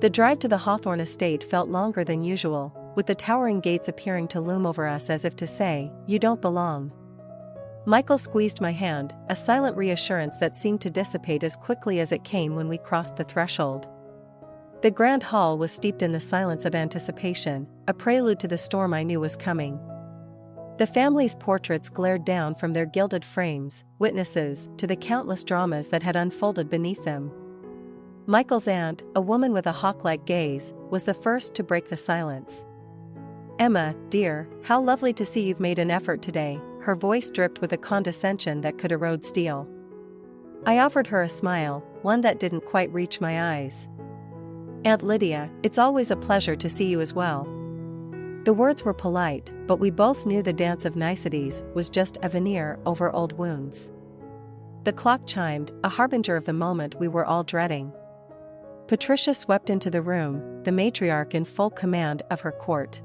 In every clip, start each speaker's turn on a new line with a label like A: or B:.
A: The drive to the Hawthorne estate felt longer than usual, with the towering gates appearing to loom over us as if to say, "You don't belong." Michael squeezed my hand, a silent reassurance that seemed to dissipate as quickly as it came when we crossed the threshold. The grand hall was steeped in the silence of anticipation, a prelude to the storm I knew was coming. The family's portraits glared down from their gilded frames, witnesses to the countless dramas that had unfolded beneath them. Michael's aunt, a woman with a hawk-like gaze, was the first to break the silence. "Emma, dear, how lovely to see you've made an effort today," her voice dripped with a condescension that could erode steel. I offered her a smile, one that didn't quite reach my eyes. "Aunt Lydia, it's always a pleasure to see you as well." The words were polite, but we both knew the dance of niceties was just a veneer over old wounds. The clock chimed, a harbinger of the moment we were all dreading. Patricia swept into the room, the matriarch in full command of her court.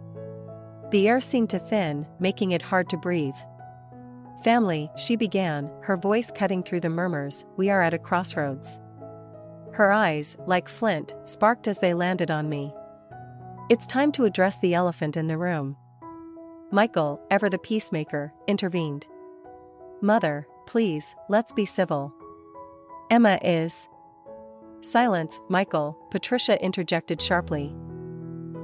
A: The air seemed to thin, making it hard to breathe. "Family," she began, her voice cutting through the murmurs, "we are at a crossroads." Her eyes, like flint, sparked as they landed on me. "It's time to address the elephant in the room." Michael, ever the peacemaker, intervened. "Mother, please, let's be civil. Emma is—" "Silence, Michael," Patricia interjected sharply.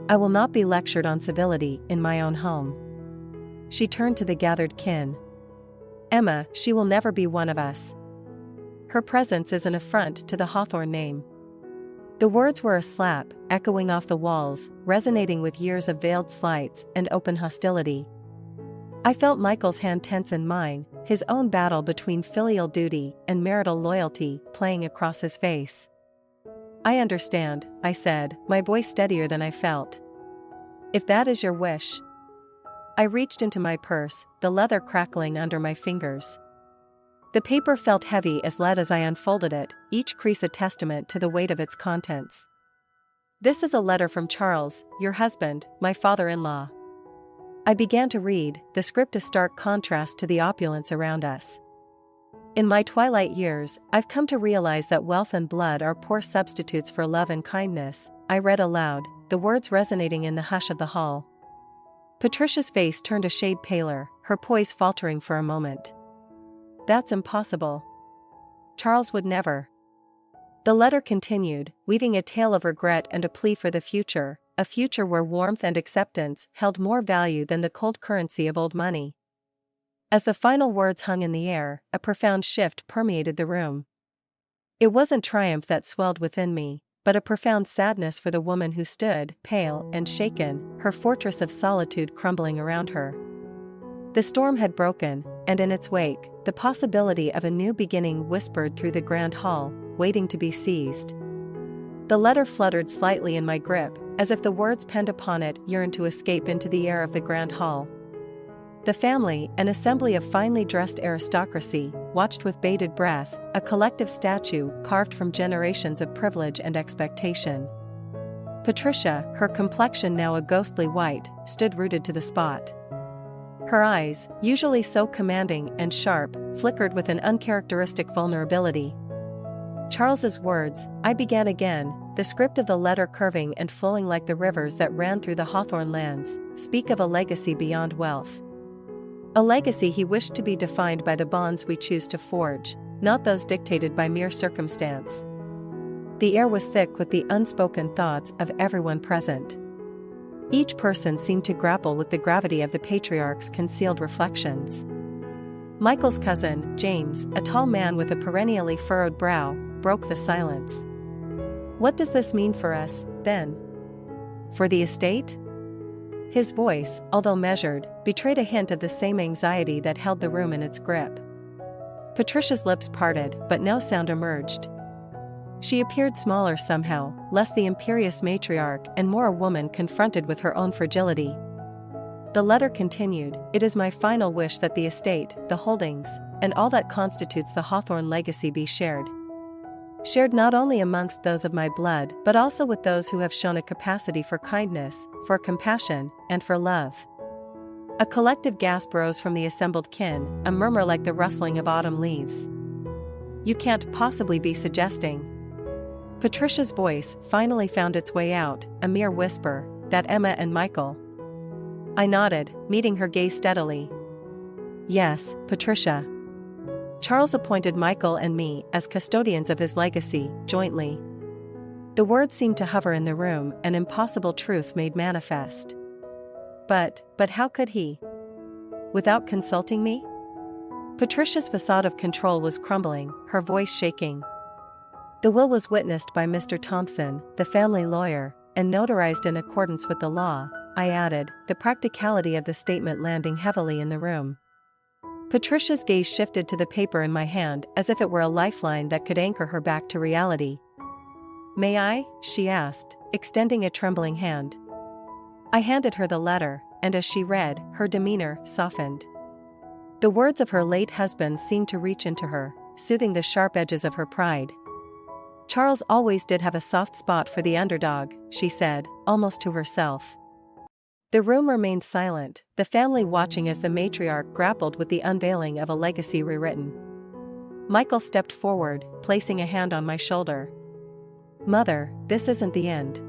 A: "I will not be lectured on civility in my own home." She turned to the gathered kin. "Emma, she will never be one of us. Her presence is an affront to the Hawthorne name." The words were a slap, echoing off the walls, resonating with years of veiled slights and open hostility. I felt Michael's hand tense in mine, his own battle between filial duty and marital loyalty playing across his face. "I understand," I said, my voice steadier than I felt. "If that is your wish." I reached into my purse, the leather crackling under my fingers. The paper felt heavy as lead as I unfolded it, each crease a testament to the weight of its contents. "This is a letter from Charles, your husband, my father-in-law." I began to read, the script a stark contrast to the opulence around us. "In my twilight years, I've come to realize that wealth and blood are poor substitutes for love and kindness," I read aloud, the words resonating in the hush of the hall. Patricia's face turned a shade paler, her poise faltering for a moment. "That's impossible. Charles would never." The letter continued, weaving a tale of regret and a plea for the future, a future where warmth and acceptance held more value than the cold currency of old money. As the final words hung in the air, a profound shift permeated the room. It wasn't triumph that swelled within me, but a profound sadness for the woman who stood, pale and shaken, her fortress of solitude crumbling around her. The storm had broken, and in its wake, the possibility of a new beginning whispered through the grand hall, waiting to be seized. The letter fluttered slightly in my grip, as if the words penned upon it yearned to escape into the air of the grand hall. The family, an assembly of finely dressed aristocracy, watched with bated breath, a collective statue carved from generations of privilege and expectation. Patricia, her complexion now a ghostly white, stood rooted to the spot. Her eyes, usually so commanding and sharp, flickered with an uncharacteristic vulnerability. Charles's words, I began again, the script of the letter curving and flowing like the rivers that ran through the Hawthorne lands, speak of a legacy beyond wealth. A legacy he wished to be defined by the bonds we choose to forge, not those dictated by mere circumstance. The air was thick with the unspoken thoughts of everyone present. Each person seemed to grapple with the gravity of the patriarch's concealed reflections. Michael's cousin, James, a tall man with a perennially furrowed brow, broke the silence. "What does this mean for us, then? For the estate?" His voice, although measured, betrayed a hint of the same anxiety that held the room in its grip. Patricia's lips parted, but no sound emerged. She appeared smaller somehow, less the imperious matriarch and more a woman confronted with her own fragility. The letter continued, "It is my final wish that the estate, the holdings, and all that constitutes the Hawthorne legacy be shared. Shared not only amongst those of my blood but also with those who have shown a capacity for kindness, for compassion, and for love." A collective gasp rose from the assembled kin, a murmur like the rustling of autumn leaves. "You can't possibly be suggesting—" Patricia's voice finally found its way out, a mere whisper, "That Emma and Michael?" I nodded, meeting her gaze steadily. "Yes, Patricia. Charles appointed Michael and me as custodians of his legacy, jointly." The words seemed to hover in the room, an impossible truth made manifest. But how could he? Without consulting me? Patricia's facade of control was crumbling, her voice shaking. "The will was witnessed by Mr. Thompson, the family lawyer, and notarized in accordance with the law," I added, the practicality of the statement landing heavily in the room. Patricia's gaze shifted to the paper in my hand as if it were a lifeline that could anchor her back to reality. "May I?" she asked, extending a trembling hand. I handed her the letter, and as she read, her demeanor softened. The words of her late husband seemed to reach into her, soothing the sharp edges of her pride. "Charles always did have a soft spot for the underdog," she said, almost to herself. The room remained silent, the family watching as the matriarch grappled with the unveiling of a legacy rewritten. Michael stepped forward, placing a hand on my shoulder. "Mother, this isn't the end.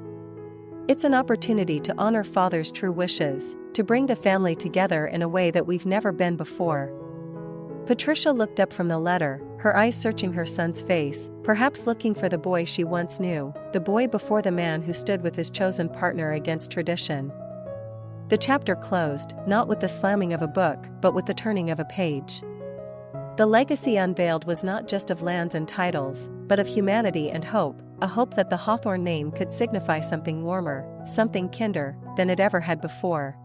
A: It's an opportunity to honor Father's true wishes, to bring the family together in a way that we've never been before." Patricia looked up from the letter, her eyes searching her son's face, perhaps looking for the boy she once knew, the boy before the man who stood with his chosen partner against tradition. The chapter closed, not with the slamming of a book, but with the turning of a page. The legacy unveiled was not just of lands and titles, but of humanity and hope, a hope that the Hawthorne name could signify something warmer, something kinder, than it ever had before.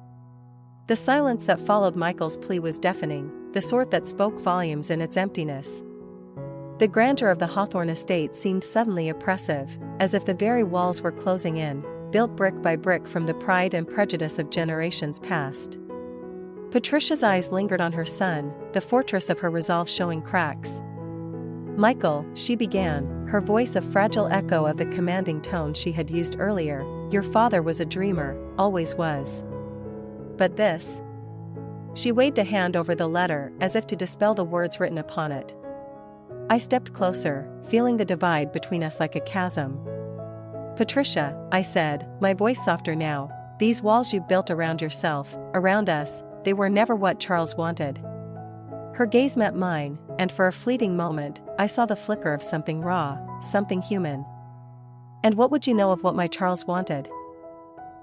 A: The silence that followed Michael's plea was deafening, the sort that spoke volumes in its emptiness. The grandeur of the Hawthorne estate seemed suddenly oppressive, as if the very walls were closing in, built brick by brick from the pride and prejudice of generations past. Patricia's eyes lingered on her son, the fortress of her resolve showing cracks. "Michael," she began, her voice a fragile echo of the commanding tone she had used earlier, "your father was a dreamer, always was. But this..." She waved a hand over the letter as if to dispel the words written upon it. I stepped closer, feeling the divide between us like a chasm. "Patricia," I said, my voice softer now, "these walls you built around yourself, around us, they were never what Charles wanted." Her gaze met mine, and for a fleeting moment, I saw the flicker of something raw, something human. "And what would you know of what my Charles wanted?"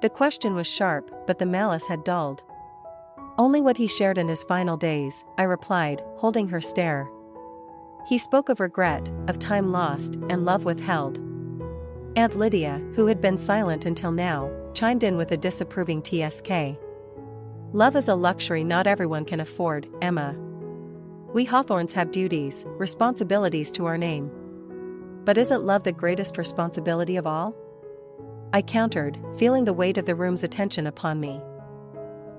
A: The question was sharp, but the malice had dulled. "Only what he shared in his final days," I replied, holding her stare. "He spoke of regret, of time lost, and love withheld." Aunt Lydia, who had been silent until now, chimed in with a disapproving tsk. "Love is a luxury not everyone can afford, Emma. We Hawthorns have duties, responsibilities to our name. But isn't love the greatest responsibility of all?" I countered, feeling the weight of the room's attention upon me.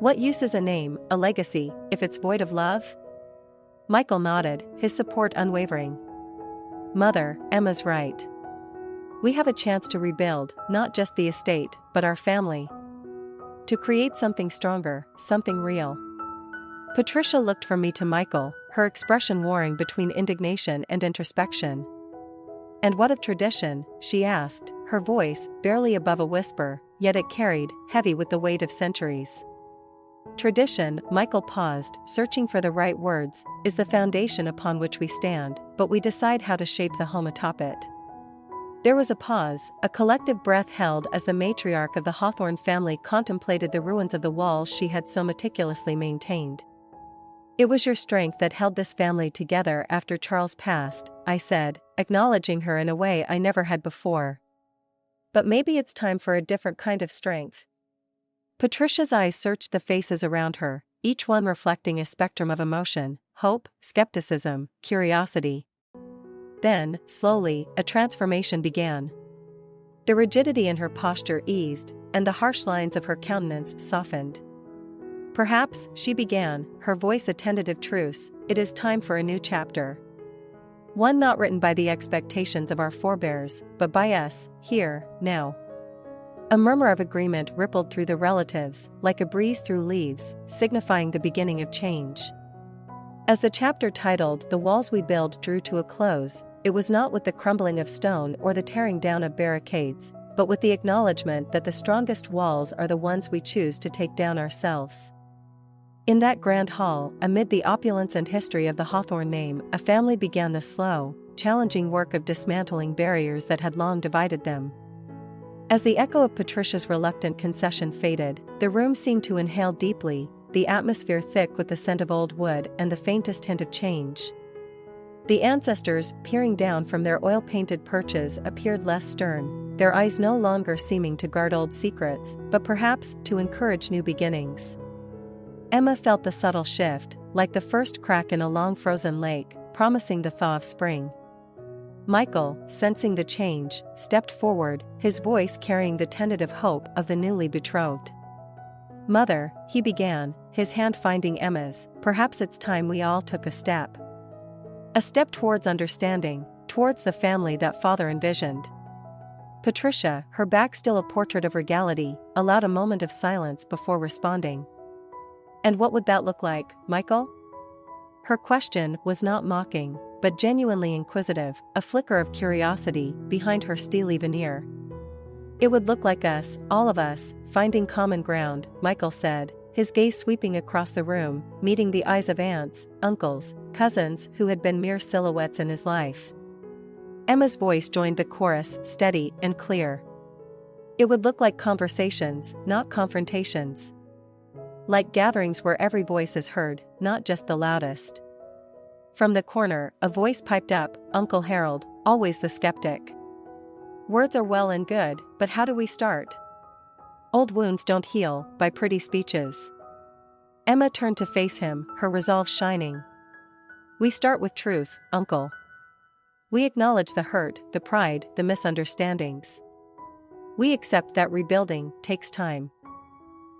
A: "What use is a name, a legacy, if it's void of love?" Michael nodded, his support unwavering. "Mother, Emma's right. We have a chance to rebuild, not just the estate, but our family. To create something stronger, something real." Patricia looked from me to Michael, her expression warring between indignation and introspection. "And what of tradition?" she asked, her voice barely above a whisper, yet it carried, heavy with the weight of centuries. "Tradition," Michael paused, searching for the right words, "is the foundation upon which we stand, but we decide how to shape the home atop it." There was a pause, a collective breath held as the matriarch of the Hawthorne family contemplated the ruins of the walls she had so meticulously maintained. "It was your strength that held this family together after Charles passed," I said, acknowledging her in a way I never had before. "But maybe it's time for a different kind of strength." Patricia's eyes searched the faces around her, each one reflecting a spectrum of emotion, hope, skepticism, curiosity. Then, slowly, a transformation began. The rigidity in her posture eased, and the harsh lines of her countenance softened. "Perhaps," she began, her voice a tentative truce, "it is time for a new chapter. One not written by the expectations of our forebears, but by us, here, now." A murmur of agreement rippled through the relatives, like a breeze through leaves, signifying the beginning of change. As the chapter titled "The Walls We Build" drew to a close, it was not with the crumbling of stone or the tearing down of barricades, but with the acknowledgement that the strongest walls are the ones we choose to take down ourselves. In that grand hall, amid the opulence and history of the Hawthorne name, a family began the slow, challenging work of dismantling barriers that had long divided them. As the echo of Patricia's reluctant concession faded, the room seemed to inhale deeply, the atmosphere thick with the scent of old wood and the faintest hint of change. The ancestors, peering down from their oil-painted perches, appeared less stern, their eyes no longer seeming to guard old secrets, but perhaps to encourage new beginnings. Emma felt the subtle shift, like the first crack in a long frozen lake, promising the thaw of spring. Michael, sensing the change, stepped forward, his voice carrying the tentative hope of the newly betrothed. "Mother," he began, his hand finding Emma's, "perhaps it's time we all took a step. A step towards understanding, towards the family that Father envisioned." Patricia, her back still a portrait of regality, allowed a moment of silence before responding. "And what would that look like, Michael?" Her question was not mocking, but genuinely inquisitive, a flicker of curiosity behind her steely veneer. "It would look like us, all of us, finding common ground," Michael said, his gaze sweeping across the room, meeting the eyes of aunts, uncles, cousins who had been mere silhouettes in his life. Emma's voice joined the chorus, steady and clear. "It would look like conversations, not confrontations. Like gatherings where every voice is heard, not just the loudest." From the corner, a voice piped up, "Uncle Harold, always the skeptic. Words are well and good, but how do we start? Old wounds don't heal by pretty speeches." Emma turned to face him, her resolve shining. "We start with truth, Uncle. We acknowledge the hurt, the pride, the misunderstandings. We accept that rebuilding takes time."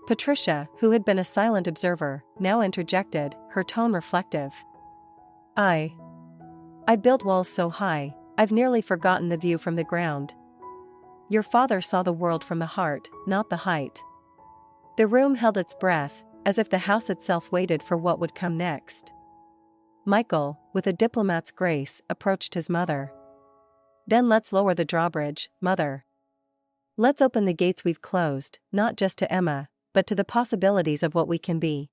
A: Patricia, who had been a silent observer, now interjected, her tone reflective. I built walls so high, I've nearly forgotten the view from the ground. Your father saw the world from the heart, not the height." The room held its breath, as if the house itself waited for what would come next. Michael, with a diplomat's grace, approached his mother. "Then let's lower the drawbridge, Mother. Let's open the gates we've closed, not just to Emma, but to the possibilities of what we can be."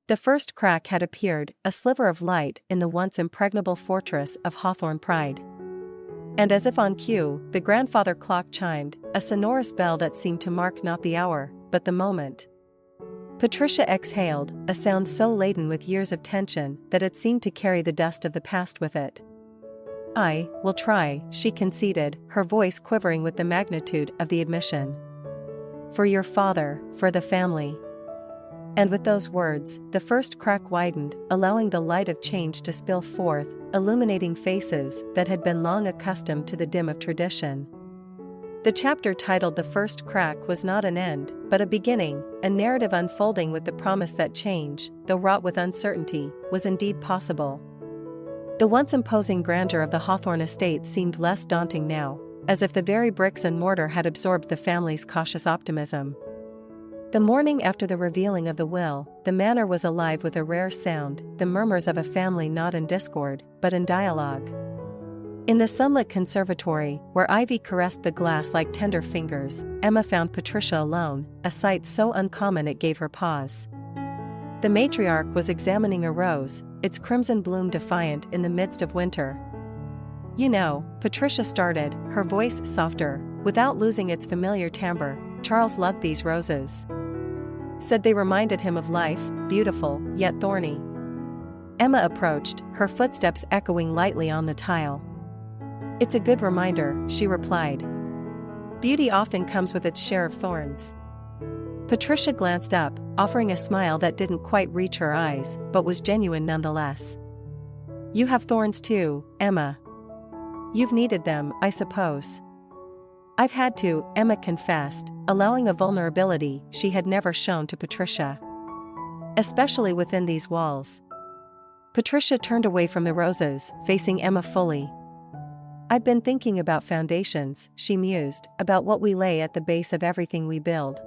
A: The first crack had appeared, a sliver of light in the once impregnable fortress of Hawthorne pride. And as if on cue, the grandfather clock chimed, a sonorous bell that seemed to mark not the hour, but the moment. Patricia exhaled, a sound so laden with years of tension that it seemed to carry the dust of the past with it. "I will try," she conceded, her voice quivering with the magnitude of the admission. "For your father, for the family." And with those words, the first crack widened, allowing the light of change to spill forth, illuminating faces that had been long accustomed to the dim of tradition. The chapter titled "The First Crack" was not an end, but a beginning, a narrative unfolding with the promise that change, though wrought with uncertainty, was indeed possible. The once imposing grandeur of the Hawthorne estate seemed less daunting now, as if the very bricks and mortar had absorbed the family's cautious optimism. The morning after the revealing of the will, the manor was alive with a rare sound, the murmurs of a family not in discord, but in dialogue. In the sunlit conservatory, where ivy caressed the glass like tender fingers, Emma found Patricia alone, a sight so uncommon it gave her pause. The matriarch was examining a rose, its crimson bloom defiant in the midst of winter. "You know," Patricia started, her voice softer, without losing its familiar timbre, "Charles loved these roses. Said they reminded him of life, beautiful, yet thorny." Emma approached, her footsteps echoing lightly on the tile. "It's a good reminder," she replied. "Beauty often comes with its share of thorns." Patricia glanced up, offering a smile that didn't quite reach her eyes, but was genuine nonetheless. "You have thorns too, Emma. You've needed them, I suppose." "I've had to," Emma confessed, allowing a vulnerability she had never shown to Patricia. "Especially within these walls." Patricia turned away from the roses, facing Emma fully. "I've been thinking about foundations," she mused, "about what we lay at the base of everything we build.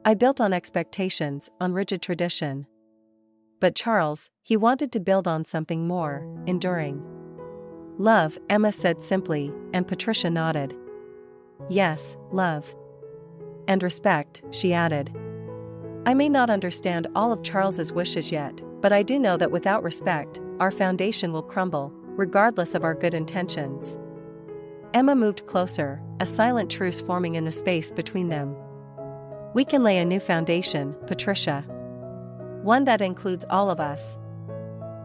A: I built on expectations, on rigid tradition. But Charles, he wanted to build on something more enduring. Love, Emma said simply, and Patricia nodded. Yes, love. And respect, she added. I may not understand all of Charles's wishes yet, but I do know that without respect, our foundation will crumble, regardless of our good intentions. Emma moved closer, a silent truce forming in the space between them. We can lay a new foundation, Patricia. One that includes all of us.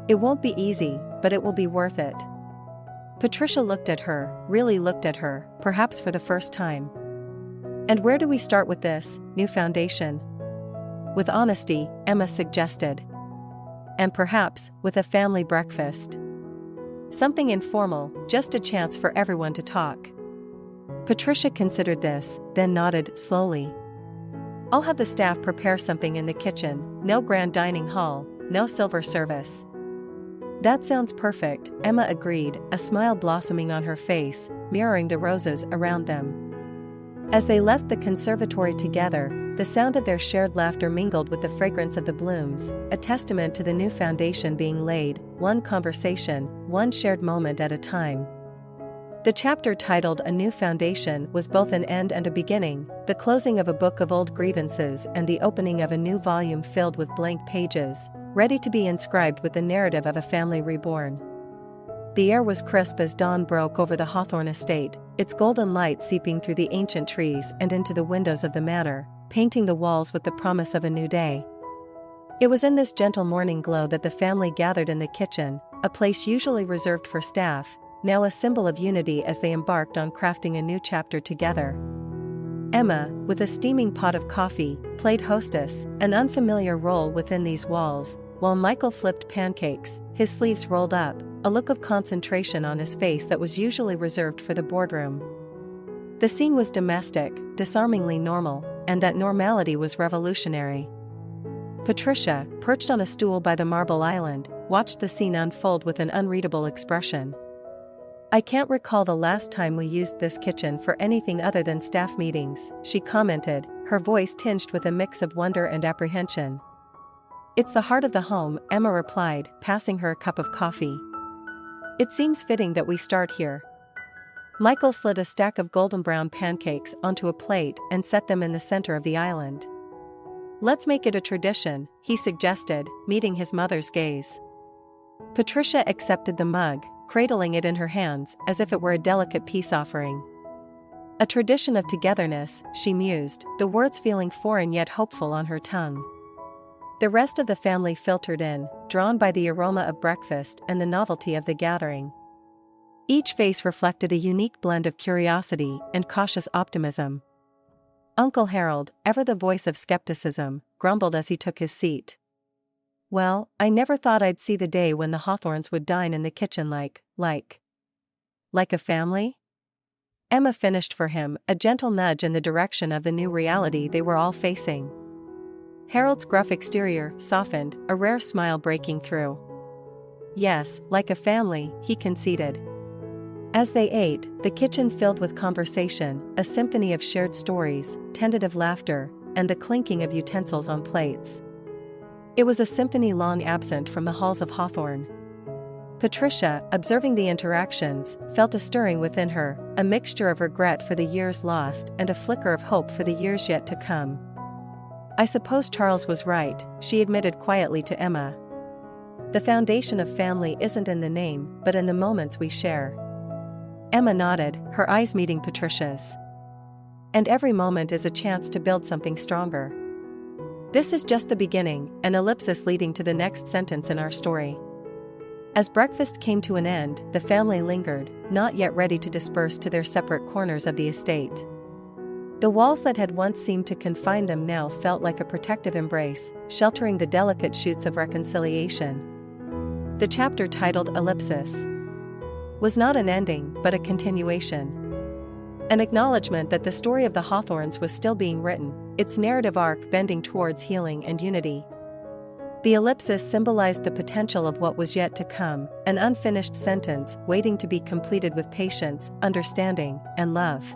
A: It won't be easy, but it will be worth it. Patricia looked at her, really looked at her, perhaps for the first time. And where do we start with this new foundation? With honesty, Emma suggested. And perhaps, with a family breakfast. Something informal, just a chance for everyone to talk. Patricia considered this, then nodded slowly. I'll have the staff prepare something in the kitchen, no grand dining hall, no silver service. That sounds perfect, Emma agreed, a smile blossoming on her face, mirroring the roses around them. As they left the conservatory together, the sound of their shared laughter mingled with the fragrance of the blooms, a testament to the new foundation being laid, one conversation, one shared moment at a time. The chapter titled A New Foundation was both an end and a beginning, the closing of a book of old grievances and the opening of a new volume filled with blank pages, ready to be inscribed with the narrative of a family reborn. The air was crisp as dawn broke over the Hawthorne estate, its golden light seeping through the ancient trees and into the windows of the manor, painting the walls with the promise of a new day. It was in this gentle morning glow that the family gathered in the kitchen, a place usually reserved for staff, now a symbol of unity as they embarked on crafting a new chapter together. Emma, with a steaming pot of coffee, played hostess, an unfamiliar role within these walls, while Michael flipped pancakes, his sleeves rolled up, a look of concentration on his face that was usually reserved for the boardroom. The scene was domestic, disarmingly normal, and that normality was revolutionary. Patricia, perched on a stool by the marble island, watched the scene unfold with an unreadable expression. I can't recall the last time we used this kitchen for anything other than staff meetings, she commented, her voice tinged with a mix of wonder and apprehension. It's the heart of the home, Emma replied, passing her a cup of coffee. It seems fitting that we start here. Michael slid a stack of golden brown pancakes onto a plate and set them in the center of the island. Let's make it a tradition, he suggested, meeting his mother's gaze. Patricia accepted the mug, cradling it in her hands as if it were a delicate peace offering. A tradition of togetherness, she mused, the words feeling foreign yet hopeful on her tongue. The rest of the family filtered in, drawn by the aroma of breakfast and the novelty of the gathering. Each face reflected a unique blend of curiosity and cautious optimism. Uncle Harold, ever the voice of skepticism, grumbled as he took his seat. Well, I never thought I'd see the day when the Hawthorns would dine in the kitchen like a family? Emma finished for him, a gentle nudge in the direction of the new reality they were all facing. Harold's gruff exterior softened, a rare smile breaking through. Yes, like a family, he conceded. As they ate, the kitchen filled with conversation, a symphony of shared stories, tentative laughter, and the clinking of utensils on plates. It was a symphony long absent from the halls of Hawthorne. Patricia, observing the interactions, felt a stirring within her, a mixture of regret for the years lost and a flicker of hope for the years yet to come. I suppose Charles was right, she admitted quietly to Emma. The foundation of family isn't in the name, but in the moments we share. Emma nodded, her eyes meeting Patricia's. And every moment is a chance to build something stronger. This is just the beginning, an ellipsis leading to the next sentence in our story. As breakfast came to an end, the family lingered, not yet ready to disperse to their separate corners of the estate. The walls that had once seemed to confine them now felt like a protective embrace, sheltering the delicate shoots of reconciliation. The chapter titled Ellipsis was not an ending, but a continuation. An acknowledgement that the story of the Hawthorns was still being written, its narrative arc bending towards healing and unity. The ellipsis symbolized the potential of what was yet to come, an unfinished sentence waiting to be completed with patience, understanding, and love.